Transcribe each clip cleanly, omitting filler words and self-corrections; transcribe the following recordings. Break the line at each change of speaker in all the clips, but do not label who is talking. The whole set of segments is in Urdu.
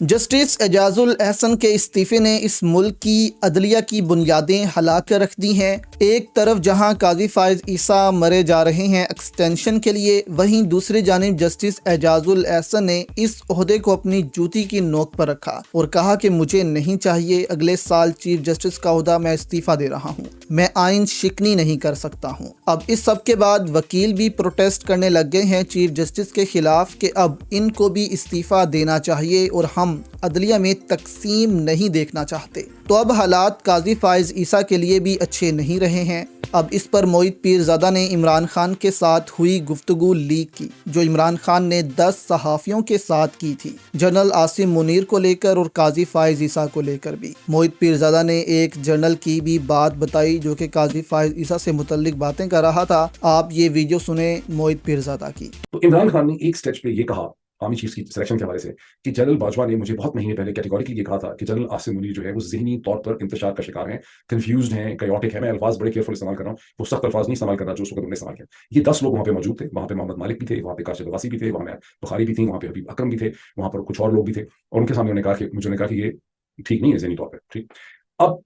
جسٹس اعجاز الاحسن کے استعفے نے اس ملک کی عدلیہ کی بنیادیں ہلا کر رکھ دی ہیں۔ ایک طرف جہاں قاضی فائز عیسیٰ مرے جا رہے ہیں ایکسٹینشن کے لیے، وہیں دوسری جانب جسٹس اعجاز الاحسن نے اس عہدے کو اپنی جوتی کی نوک پر رکھا اور کہا کہ مجھے نہیں چاہیے، اگلے سال چیف جسٹس کا عہدہ میں استعفیٰ دے رہا ہوں، میں آئین شکنی نہیں کر سکتا ہوں۔ اب اس سب کے بعد وکیل بھی پروٹیسٹ کرنے لگ گئے ہیں چیف جسٹس کے خلاف کہ اب ان کو بھی استعفیٰ دینا چاہیے اور ہم عدلیہ میں تقسیم نہیں دیکھنا چاہتے۔ تو اب حالات قاضی فائز عیسیٰ کے لیے بھی اچھے نہیں رہے ہیں۔ اب اس پر موید پیرزادہ نے عمران خان کے ساتھ ہوئی گفتگو لیک کی، جو عمران خان نے 10 صحافیوں کے ساتھ کی تھی، جنرل عاصم منیر کو لے کر اور قاضی فائز عیسیٰ کو لے کر بھی۔ موید پیرزادہ نے ایک جرنل کی بھی بات بتائی جو کہ قاضی فائز عیسیٰ سے متعلق باتیں کر رہا تھا۔ آپ یہ ویڈیو سنیں موید پیرزادہ کی۔
تو عمران خان نے ایک سٹیج پہ یہ کہا آرمی چیف کی سلیکشن کے حوالے سے کہ جنرل باجوہ نے مجھے بہت مہینے پہلے کیٹیگوریکلی یہ کہا تھا کہ جنرل عاصم منیر جو ہے وہ ذہنی طور پر انتشار کا شکار ہیں، کنفیوزڈ ہیں، کیوٹک ہے۔ میں الفاظ بڑے کیئرفل استعمال کر رہا ہوں، وہ سخت الفاظ نہیں استعمال کر رہا جو اس وقت انہوں نے استعمال کیا۔ یہ 10 لوگ وہاں پہ موجود تھے، وہاں پہ محمد مالک بھی تھے، وہاں پہ کاشف عباسی بھی تھے، وہاں پہ بخاری بھی تھی، وہاں پہ حبیب اکرم بھی تھے، وہاں پر کچھ اور لوگ بھی تھے، اور ان کے سامنے انہوں نے کہا کہ مجھے نے کہا کہ یہ ٹھیک نہیں ہے ذہنی طور پہ۔ ٹھیک، اب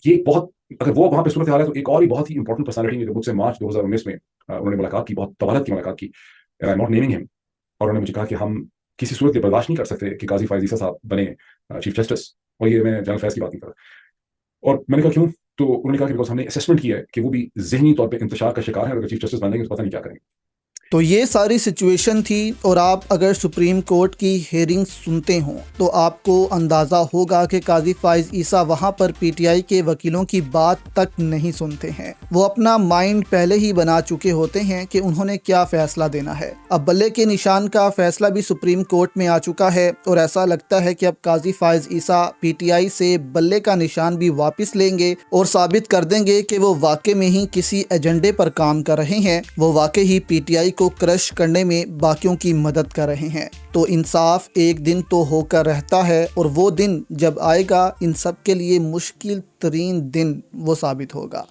یہ بہت، اگر وہ وہاں پہ صورت حال ہے تو ایک اور ہی بہت ہی امپورٹنٹ پرسنالٹی نے مجھ سے مارچ 2019 میں انہوں نے ملاقات کی، بہت طوالت کی ملاقات کی، ناٹ نیمنگ ہم، اور انہوں نے مجھے کہا کہ ہم کسی صورت یہ برداشت نہیں کر سکتے کہ قاضی فائز عیسیٰ صاحب بنے چیف جسٹس، اور یہ میں جنرل فیض کی بات نہیں کر رہا۔ اور میں نے کہا کیوں؟ تو انہوں نے کہا کہ بیکاز ہم نے اسیسمنٹ کی ہے کہ وہ بھی ذہنی طور پہ انتشار کا شکار ہے، اور اگر چیف جسٹس بن جائیں گے تو پتہ نہیں کیا کریں گے۔
تو یہ ساری سچویشن تھی، اور آپ اگر سپریم کورٹ کی ہیئرنگ سنتے ہوں تو آپ کو اندازہ ہوگا کہ قاضی فائز عیسیٰ وہاں پر پی ٹی آئی کے وکیلوں کی بات تک نہیں سنتے ہیں۔ وہ اپنا مائنڈ پہلے ہی بنا چکے ہوتے ہیں کہ انہوں نے کیا فیصلہ دینا ہے۔ اب بلے کے نشان کا فیصلہ بھی سپریم کورٹ میں آ چکا ہے، اور ایسا لگتا ہے کہ اب قاضی فائز عیسیٰ پی ٹی آئی سے بلے کا نشان بھی واپس لیں گے اور ثابت کر دیں گے کہ وہ واقع میں ہی کسی ایجنڈے پر کام کر رہے ہیں، وہ واقع ہی پی ٹی آئی کو کرش کرنے میں باقیوں کی مدد کر رہے ہیں۔ تو انصاف ایک دن تو ہو کر رہتا ہے، اور وہ دن جب آئے گا ان سب کے لیے مشکل ترین دن وہ ثابت ہوگا۔